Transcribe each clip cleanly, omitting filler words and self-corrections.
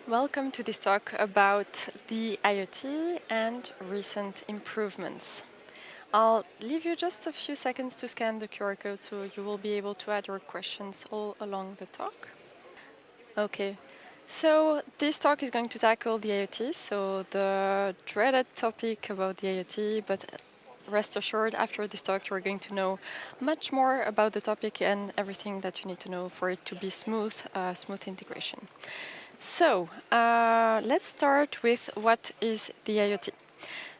Welcome to this talk about the IoT and recent improvements. I'll leave you just a few seconds to scan the QR code so you will be able to add your questions all along the talk. Okay, so this talk is going to tackle the IoT, so the dreaded topic about the IoT, but rest assured, after this talk, you're going to know much more about the topic and everything that you need to know for it to be smooth integration. So let's start with what is the IoT.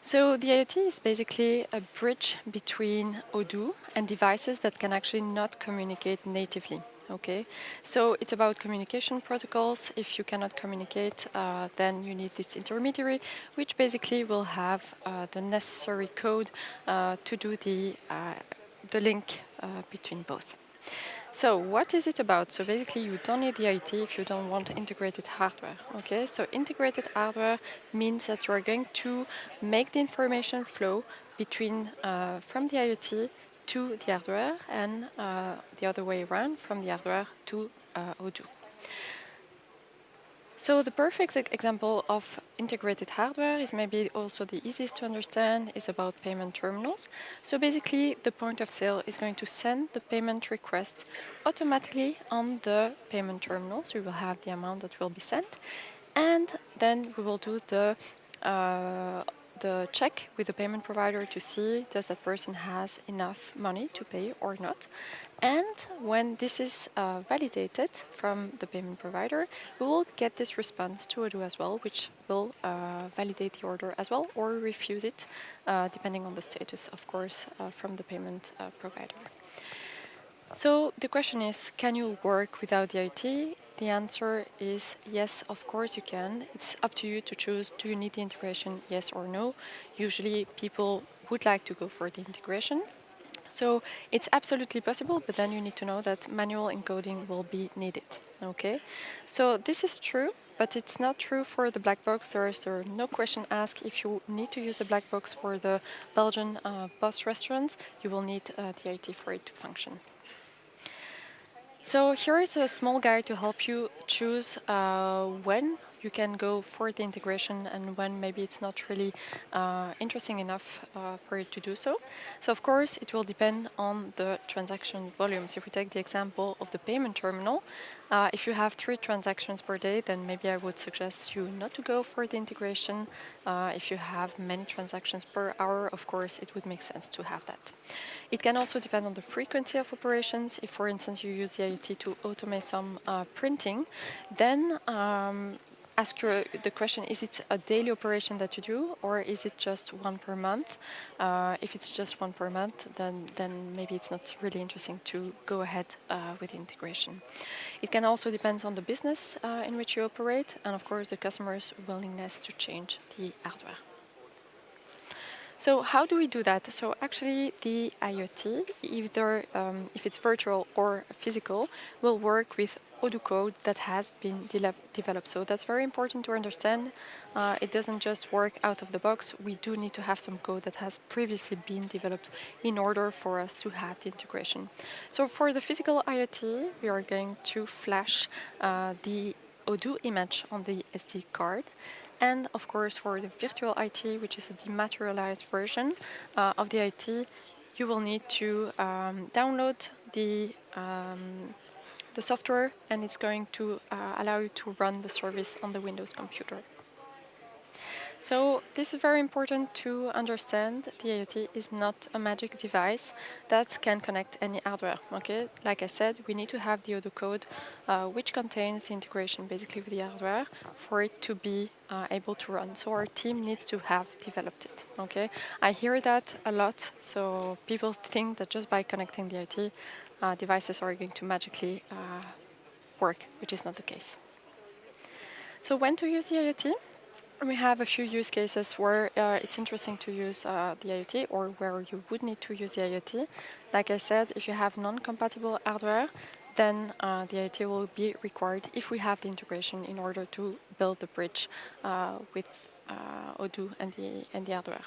So the IoT is basically a bridge between Odoo and devices that can actually not communicate natively. Okay, so it's about communication protocols. If you cannot communicate, then you need this intermediary, which basically will have the necessary code to do the link between both. So what is it about? So basically you don't need the IoT if you don't want integrated hardware. Okay, so integrated hardware means that you are going to make the information flow between from the IoT to the hardware and the other way around from the hardware to Odoo. So the perfect example of integrated hardware is maybe also the easiest to understand is about payment terminals. So basically the point of sale is going to send the payment request automatically on the payment terminal. So we will have the amount that will be sent. And then we will do the check with the payment provider to see does that person has enough money to pay or not. And when this is validated from the payment provider, we will get this response to Odoo as well, which will validate the order as well or refuse it, depending on the status, of course, from the payment provider. So the question is, can you work without the IoT? The answer is yes, of course you can. It's up to you to choose, do you need the integration, yes or no? Usually people would like to go for the integration. So it's absolutely possible, but then you need to know that manual encoding will be needed. Okay, so this is true, but it's not true for the black box. There is no question asked if you need to use the black box for the Belgian bus restaurants. You will need the IoT for it to function. So here is a small guide to help you choose when you can go for the integration and when maybe it's not really interesting enough for you to do so. So of course it will depend on the transaction volumes. If we take the example of the payment terminal, if you have 3 transactions per day, then maybe I would suggest you not to go for the integration. If you have many transactions per hour, of course it would make sense to have that. It can also depend on the frequency of operations. If, for instance, you use the IoT to automate some printing, then ask the question, is it a daily operation that you do, or is it just one per month? If it's just one per month, then maybe it's not really interesting to go ahead with integration. It can also depend on the business in which you operate, and of course the customer's willingness to change the hardware. So how do we do that? So actually the IoT, either if it's virtual or physical, will work with Odoo code that has been developed. So that's very important to understand. It doesn't just work out of the box. We do need to have some code that has previously been developed in order for us to have the integration. So for the physical IoT, we are going to flash the Odoo image on the SD card. And of course, for the virtual IoT, which is a dematerialized version of the IoT, you will need to download the software, and it's going to allow you to run the service on the Windows computer. So this is very important to understand. The IoT is not a magic device that can connect any hardware. Okay, like I said, we need to have the Odoo code, which contains the integration basically with the hardware for it to be able to run. So our team needs to have developed it. Okay, I hear that a lot. So people think that just by connecting the IoT, devices are going to magically work, which is not the case. So when to use the IoT? We have a few use cases where it's interesting to use the IoT or where you would need to use the IoT. Like I said, if you have non-compatible hardware, then the IoT will be required if we have the integration in order to build the bridge with Odoo and the hardware.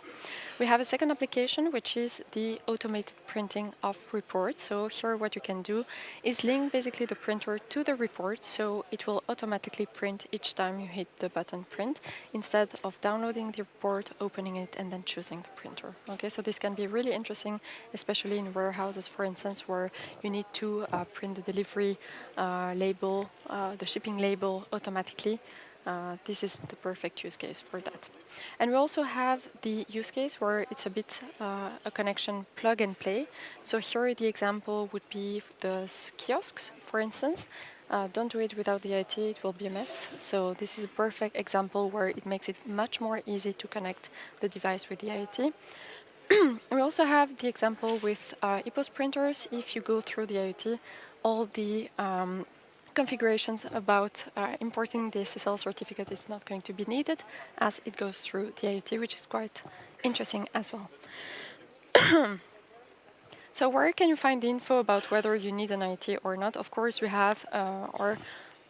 We have a second application, which is the automated printing of reports. So here what you can do is link basically the printer to the report, so it will automatically print each time you hit the button print, instead of downloading the report, opening it, and then choosing the printer. Okay, so this can be really interesting, especially in warehouses, for instance, where you need to print the delivery label, the shipping label automatically. This is the perfect use case for that. And we also have the use case where it's a bit a connection plug and play. So here the example would be the kiosks, for instance. Don't do it without the IoT, it will be a mess. So this is a perfect example where it makes it much more easy to connect the device with the IoT. We also have the example with EPOS printers. If you go through the IoT, all the configurations about importing the SSL certificate is not going to be needed, as it goes through the IoT, which is quite interesting as well. So where can you find the info about whether you need an IoT or not? Of course, we have our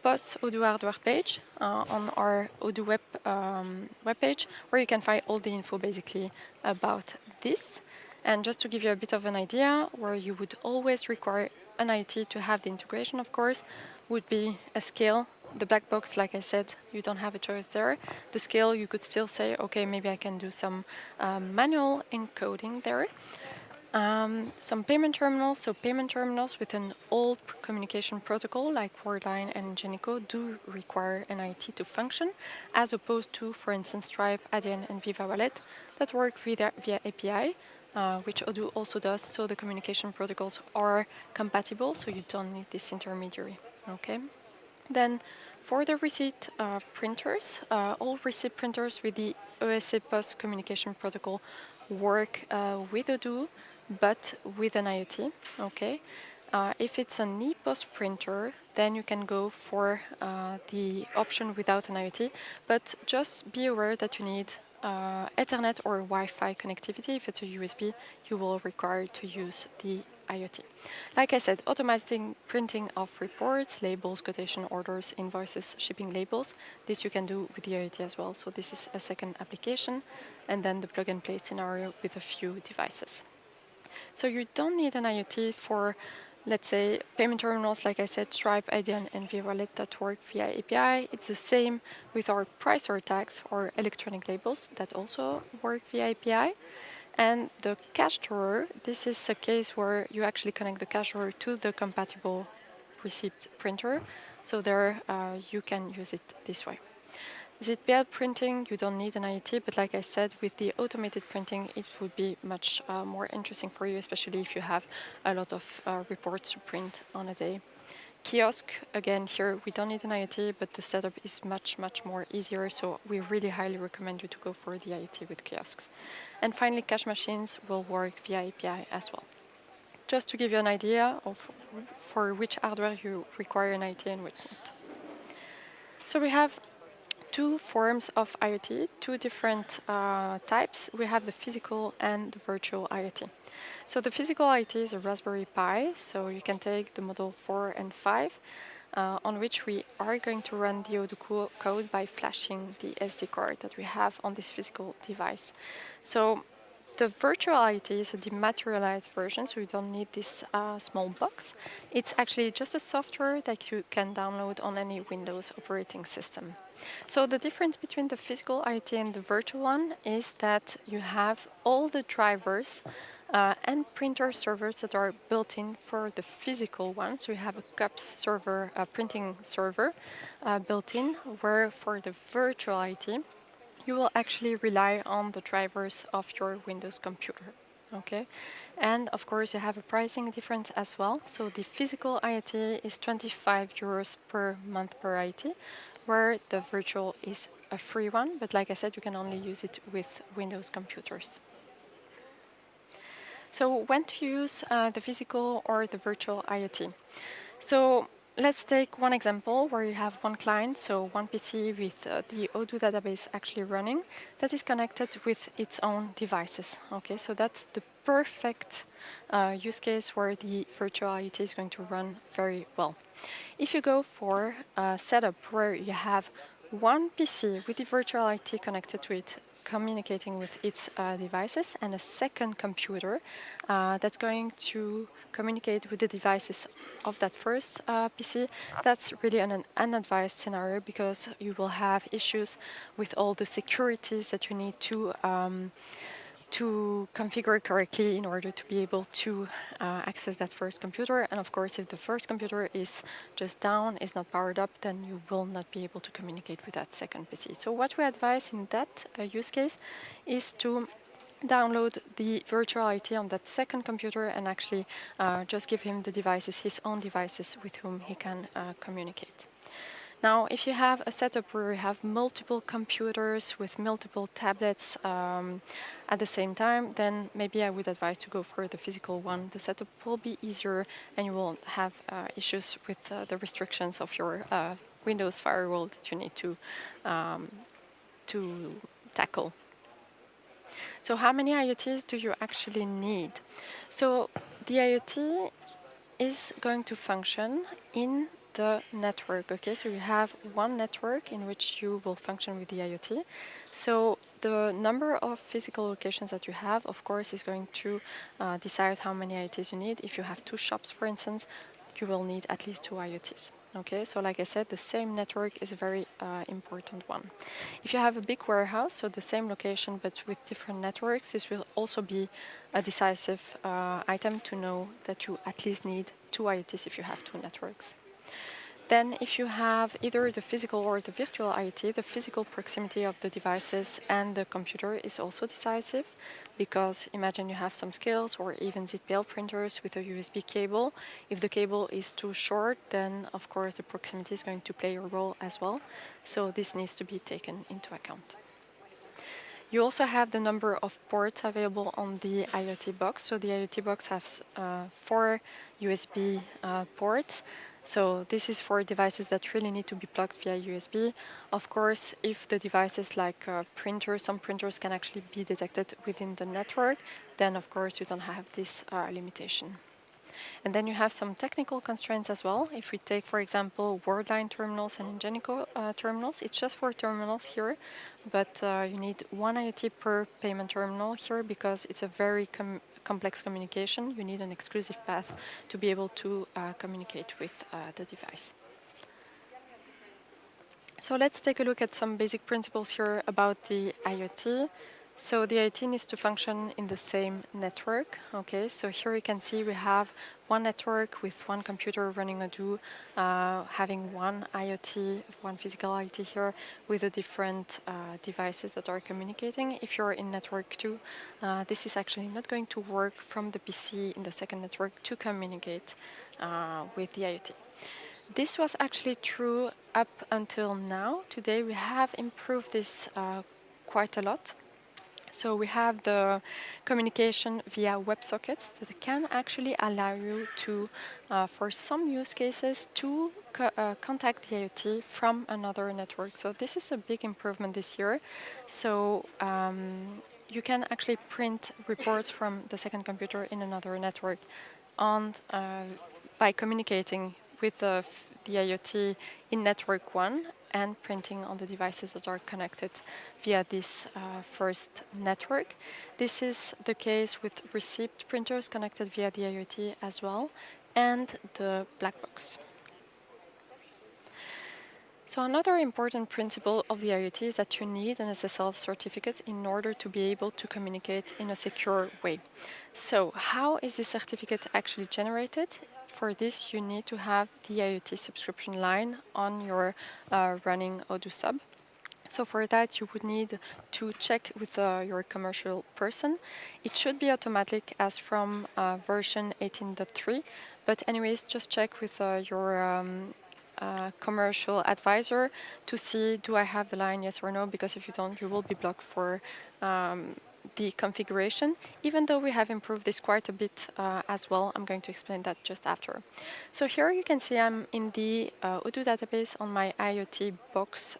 POS Odoo hardware page on our Odoo web page, where you can find all the info basically about this. And just to give you a bit of an idea, where you would always require an IoT to have the integration, of course, would be a scale. The black box, like I said, you don't have a choice there. The scale, you could still say, okay, maybe I can do some manual encoding there. Some payment terminals, so payment terminals with an old communication protocol like Wordline and Ingenico do require an IoT to function, as opposed to, for instance, Stripe, Adyen, and Viva Wallet that work via API, which Odoo also does, so the communication protocols are compatible, so you don't need this intermediary. Okay. Then for the receipt printers, all receipt printers with the OSA POS communication protocol work with Odoo, but with an IoT. Okay. If it's an EPOS printer, then you can go for the option without an IoT, but just be aware that you need Ethernet or Wi-Fi connectivity. If it's a USB, you will require to use the IoT. Like I said, automating printing of reports, labels, quotation orders, invoices, shipping labels. This you can do with the IoT as well. So this is a second application, and then the plug and play scenario with a few devices. So you don't need an IoT for, let's say, payment terminals, like I said, Stripe, Adyen, and Viva Wallet that work via API. It's the same with our pricer tags or electronic labels that also work via API. And the cash drawer, this is a case where you actually connect the cash drawer to the compatible receipt printer. So there you can use it this way. ZPL printing, you don't need an IoT, but like I said, with the automated printing, it would be much more interesting for you, especially if you have a lot of reports to print on a day. Kiosk, again, here we don't need an IoT, but the setup is much, much more easier, so we really highly recommend you to go for the IoT with kiosks. And finally, cash machines will work via API as well. Just to give you an idea of for which hardware you require an IoT and which not. So we have two forms of IoT, two different types. We have the physical and the virtual IoT. So the physical IoT is a Raspberry Pi, so you can take the model 4 and 5, on which we are going to run the Odoo code by flashing the SD card that we have on this physical device. So the virtual IoT is a dematerialized version, so you don't need this small box. It's actually just a software that you can download on any Windows operating system. So the difference between the physical IoT and the virtual one is that you have all the drivers and printer servers that are built in for the physical one. So you have a CUPS server, a printing server built in, where for the virtual IoT, you will actually rely on the drivers of your Windows computer. Okay, and of course you have a pricing difference as well. So the physical IoT is 25 euros per month per IoT, where the virtual is a free one, but like I said, you can only use it with Windows computers. So when to use the physical or the virtual IoT? So let's take one example where you have one client, so one PC with the Odoo database actually running, that is connected with its own devices. Okay, so that's the perfect use case where the virtual IoT is going to run very well. If you go for a setup where you have one PC with the virtual IT connected to it, communicating with its devices, and a second computer that's going to communicate with the devices of that first PC. That's really an unadvised scenario because you will have issues with all the securities that you need to configure correctly in order to be able to access that first computer. And of course, if the first computer is just down, is not powered up, then you will not be able to communicate with that second PC. So what we advise in that use case is to download the virtual IT on that second computer and actually just give him the devices, his own devices with whom he can communicate. Now, if you have a setup where you have multiple computers with multiple tablets at the same time, then maybe I would advise to go for the physical one. The setup will be easier and you won't have issues with the restrictions of your Windows firewall that you need to tackle. So how many IoTs do you actually need? So the IoT is going to function in the network. Okay, so you have one network in which you will function with the IoT. So the number of physical locations that you have, of course, is going to decide how many IoTs you need. If you have two shops, for instance, you will need at least two IoTs. Okay, so like I said, the same network is a very important one. If you have a big warehouse, so the same location but with different networks, this will also be a decisive item to know that you at least need two IoTs if you have two networks. Then if you have either the physical or the virtual IoT, the physical proximity of the devices and the computer is also decisive, because imagine you have some scales or even ZPL printers with a USB cable. If the cable is too short, then of course the proximity is going to play a role as well. So this needs to be taken into account. You also have the number of ports available on the IoT box. So the IoT box has 4 USB ports. So this is for devices that really need to be plugged via USB. Of course, if the devices like printers, some printers can actually be detected within the network, then of course you don't have this limitation. And then you have some technical constraints as well. If we take, for example, Wordline terminals and Ingenico terminals, it's just for terminals here, but you need one IoT per payment terminal here because it's a very complex communication. You need an exclusive path to be able to communicate with the device. So let's take a look at some basic principles here about the IoT. So the IoT needs to function in the same network. Okay, so here you can see we have one network with one computer running Odoo, having one IoT, one physical IoT here with the different devices that are communicating. If you're in network 2, this is actually not going to work from the PC in the second network to communicate with the IoT. This was actually true up until now. Today we have improved this quite a lot. So we have the communication via WebSockets that can actually allow you to, for some use cases, to contact the IoT from another network. So this is a big improvement this year. So you can actually print reports from the second computer in another network by communicating with the IoT in network 1 and printing on the devices that are connected via this first network. This is the case with receipt printers connected via the IoT as well, and the black box. So another important principle of the IoT is that you need an SSL certificate in order to be able to communicate in a secure way. So how is this certificate actually generated? For this, you need to have the IoT subscription line on your running Odoo sub. So for that, you would need to check with your commercial person. It should be automatic as from version 18.3. But anyways, just check with your commercial advisor to see, do I have the line, yes or no? Because if you don't, you will be blocked for the configuration, even though we have improved this quite a bit as well. I'm going to explain that just after. So here you can see I'm in the Odoo database on my IoT box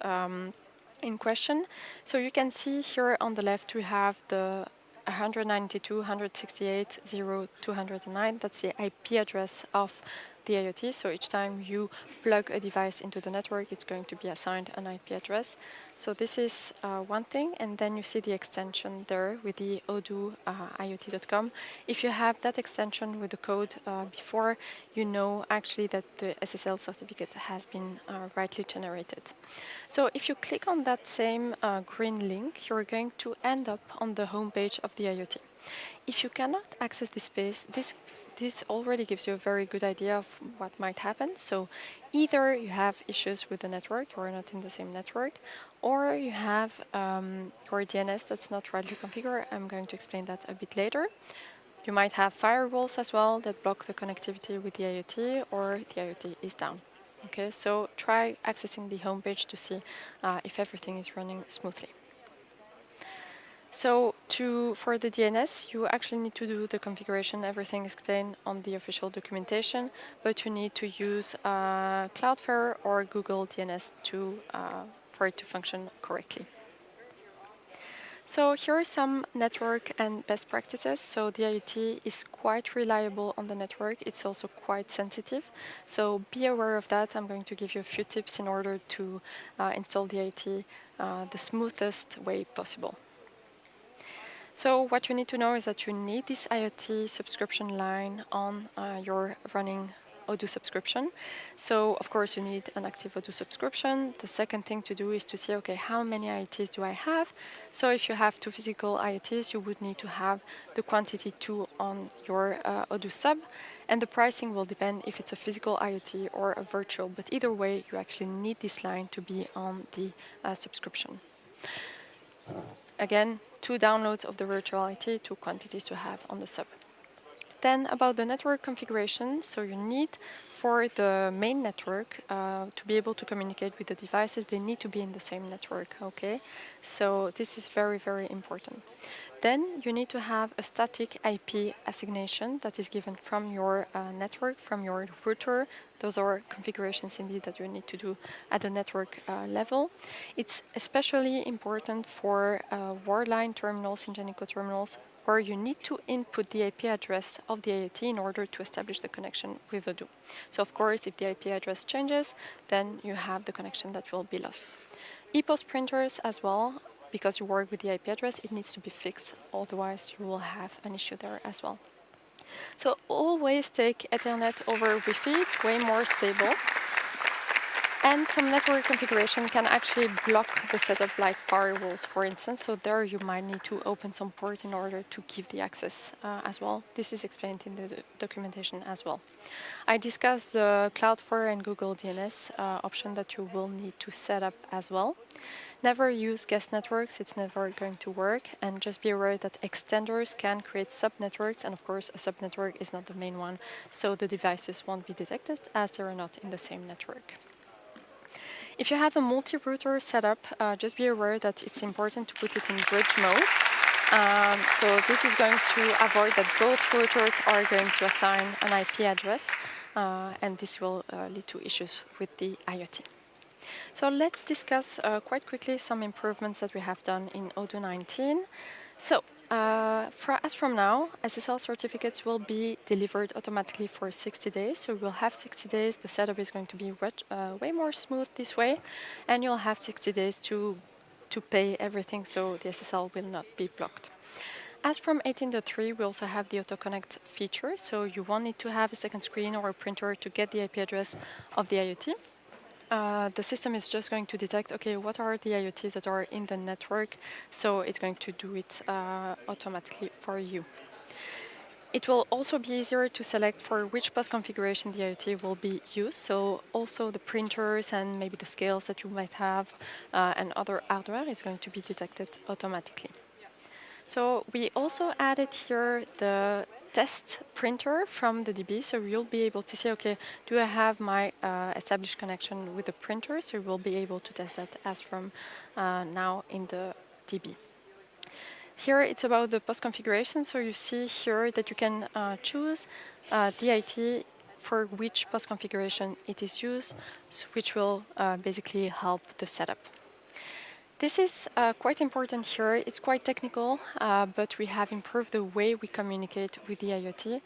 in question. So you can see here on the left we have the 192.168.0.209. That's the IP address of the IoT. So each time you plug a device into the network, it's going to be assigned an IP address. So this is one thing. And then you see the extension there with the Odoo IoT.com. If you have that extension with the code before, you know actually that the SSL certificate has been rightly generated. So if you click on that same green link, you're going to end up on the home page of the IoT. If you cannot access this page, this already gives you a very good idea of what might happen. So either you have issues with the network, you are not in the same network, or you have your DNS that's not rightly configured. I'm going to explain that a bit later. You might have firewalls as well that block the connectivity with the IoT, or the IoT is down. Okay, so try accessing the homepage to see if everything is running smoothly. So for the DNS, you actually need to do the configuration. Everything is explained on the official documentation, but you need to use Cloudflare or Google DNS for it to function correctly. So here are some network and best practices. So the IoT is quite reliable on the network. It's also quite sensitive. So be aware of that. I'm going to give you a few tips in order to install the IoT the smoothest way possible. So what you need to know is that you need this IoT subscription line on your running Odoo subscription. So of course you need an active Odoo subscription. The second thing to do is to see, okay, how many IoTs do I have? So if you have 2 physical IoTs, you would need to have the quantity 2 on your Odoo sub, and the pricing will depend if it's a physical IoT or a virtual, but either way, you actually need this line to be on the subscription. Again, 2 downloads of the virtual IoT, 2 quantities to have on the sub. Then about the network configuration, so you need for the main network to be able to communicate with the devices, they need to be in the same network, okay? So this is very, very important. Then you need to have a static IP assignation that is given from your network, from your router. Those are configurations indeed that you need to do at the network level. It's especially important for wireline terminals, Ingenico terminals, where you need to input the IP address of the IoT in order to establish the connection with Odoo. So of course, if the IP address changes, then you have the connection that will be lost. EPOS printers as well, because you work with the IP address, it needs to be fixed, otherwise you will have an issue there as well. So always take Ethernet over Wi-Fi, it's way more stable. And some network configuration can actually block the setup, like firewalls, for instance. So there you might need to open some port in order to give the access as well. This is explained in the documentation as well. I discussed the Cloudflare and Google DNS option that you will need to set up as well. Never use guest networks, it's never going to work. And just be aware that extenders can create subnetworks. And of course, a subnetwork is not the main one. So the devices won't be detected as they are not in the same network. If you have a multi-router setup, just be aware that it's important to put it in bridge mode. So this is going to avoid that both routers are going to assign an IP address, and this will lead to issues with the IoT. So let's discuss quite quickly some improvements that we have done in Odoo 19. So as from now, SSL certificates will be delivered automatically for 60 days. So we'll have 60 days. The setup is going to be way more smooth this way. And you'll have 60 days to pay everything, so the SSL will not be blocked. As from 18.3, we also have the auto-connect feature. So you won't need to have a second screen or a printer to get the IP address of the IoT. The system is just going to detect, okay, what are the IoTs that are in the network, so it's going to do it automatically for you. It will also be easier to select for which bus configuration the IoT will be used, so also the printers and maybe the scales that you might have and other hardware is going to be detected automatically. So we also added here the test printer from the DB, so you'll be able to say, okay, do I have my established connection with the printer? So you'll be able to test that as from now in the DB. Here it's about the post configuration, so you see here that you can choose the IT for which post configuration it is used, which will basically help the setup. This is quite important here. It's quite technical, but we have improved the way we communicate with the IoT.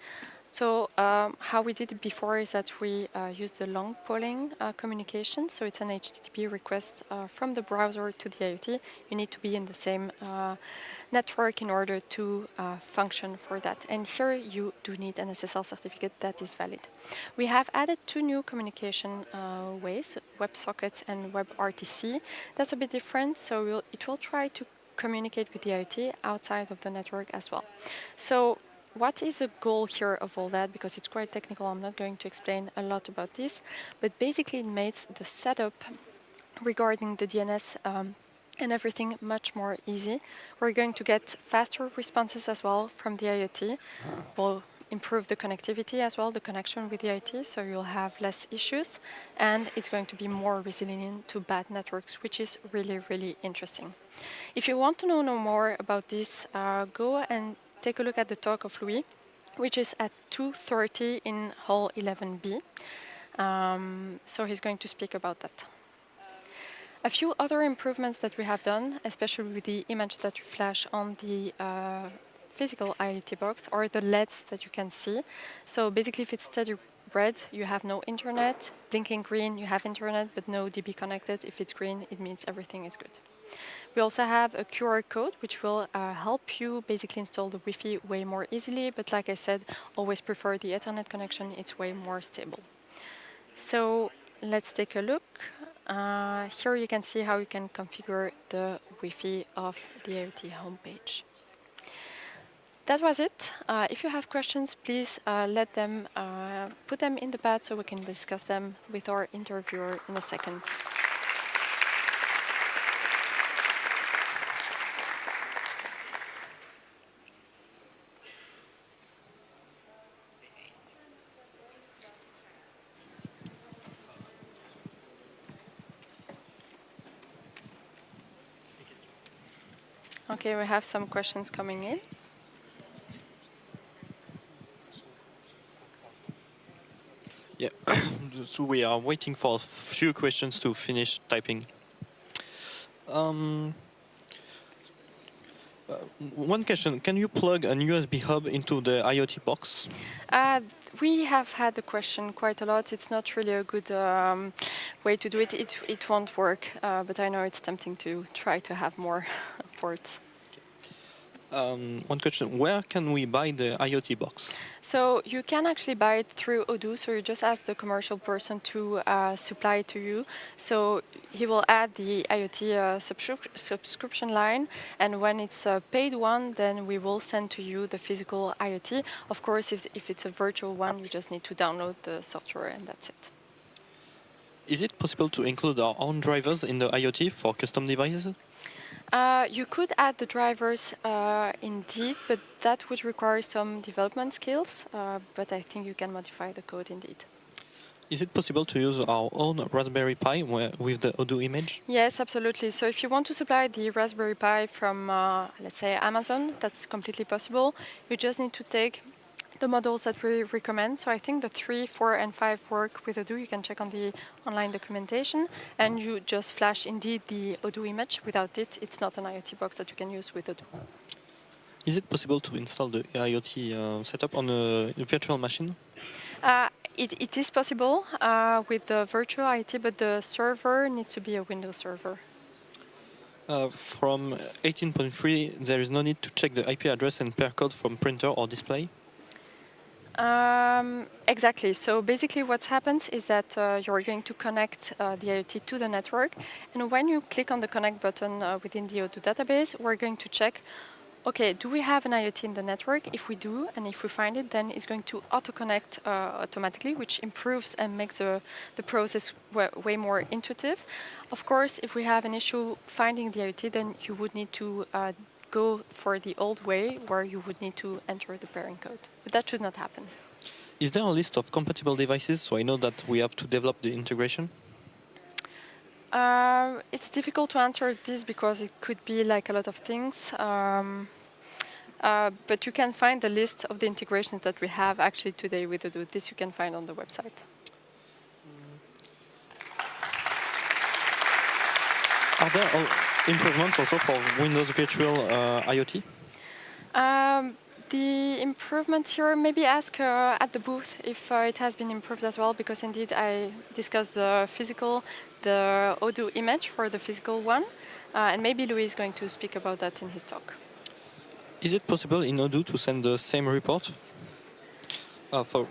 So how we did it before is that we used the long polling communication. So it's an HTTP request from the browser to the IoT. You need to be in the same network in order to function for that. And here you do need an SSL certificate that is valid. We have added two new communication ways, WebSockets and WebRTC. That's a bit different. So it will try to communicate with the IoT outside of the network as well. So what is the goal here of all that? Because it's quite technical, I'm not going to explain a lot about this, but basically it makes the setup regarding the DNS and everything much more easy. We're going to get faster responses as well from the IoT. We'll improve the connectivity as well, the connection with the IoT, so you'll have less issues, and it's going to be more resilient to bad networks, which is really, really interesting. If you want to know more about this, go and take a look at the talk of Louis, which is at 2:30 in Hall 11B. So he's going to speak about that. A few other improvements that we have done, especially with the image that you flash on the physical IoT box, or the LEDs that you can see. So basically, if it's steady red, you have no internet. Blinking green, you have internet, but no DB connected. If it's green, it means everything is good. We also have a QR code, which will help you basically install the Wi-Fi way more easily. But like I said, always prefer the Ethernet connection. It's way more stable. So let's take a look. Here you can see how you can configure the Wi-Fi of the IoT homepage. That was it. If you have questions, please let them put them in the pad so we can discuss them with our interviewer in a second. Okay, we have some questions coming in. Yeah, so we are waiting for a few questions to finish typing. One question, can you plug an USB hub into the IoT box? We have had the question quite a lot. It's not really a good way to do it. It won't work, but I know it's tempting to try to have more ports. One question, where can we buy the IoT box? So you can actually buy it through Odoo, so you just ask the commercial person to supply it to you. So he will add the IoT subscription line, and when it's a paid one, then we will send to you the physical IoT. Of course, if it's a virtual one, you just need to download the software, and that's it. Is it possible to include our own drivers in the IoT for custom devices? You could add the drivers indeed, but that would require some development skills, but I think you can modify the code indeed. Is it possible to use our own Raspberry Pi with the Odoo image? Yes, absolutely. So if you want to supply the Raspberry Pi from, let's say, Amazon, that's completely possible. You just need to take the models that we recommend. So I think the 3, 4, and 5 work with Odoo. You can check on the online documentation, and you just flash indeed the Odoo image. Without it, it's not an IoT box that you can use with Odoo. Is it possible to install the IoT setup on a virtual machine? It is possible with the virtual IoT, but the server needs to be a Windows server. From 18.3, there is no need to check the IP address and pair code from printer or display? Exactly. So basically what happens is that you're going to connect the IoT to the network. And when you click on the connect button within the Odoo database, we're going to check, okay, do we have an IoT in the network? If we do, and if we find it, then it's going to auto-connect automatically, which improves and makes the process way more intuitive. Of course, if we have an issue finding the IoT, then you would need to go for the old way where you would need to enter the pairing code. But that should not happen. Is there a list of compatible devices so I know that we have to develop the integration? It's difficult to answer this because it could be like a lot of things. But you can find the list of the integrations that we have actually today with Odoo. This you can find on the website. Are there improvements also for Windows Virtual IoT? The improvement here, maybe ask at the booth if it has been improved as well, because indeed I discussed the Odoo image for the physical one, and maybe Louis is going to speak about that in his talk. Is it possible in Odoo to send the same report? For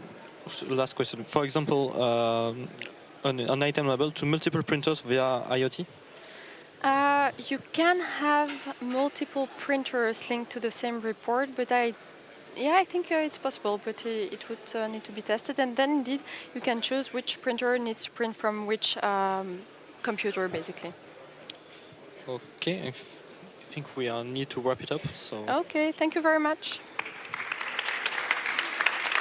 last question, for example, an item label to multiple printers via IoT? You can have multiple printers linked to the same report, but I think it's possible, but it would need to be tested. And then indeed, you can choose which printer needs to print from which computer, basically. Okay, I think we need to wrap it up. So. Okay, thank you very much.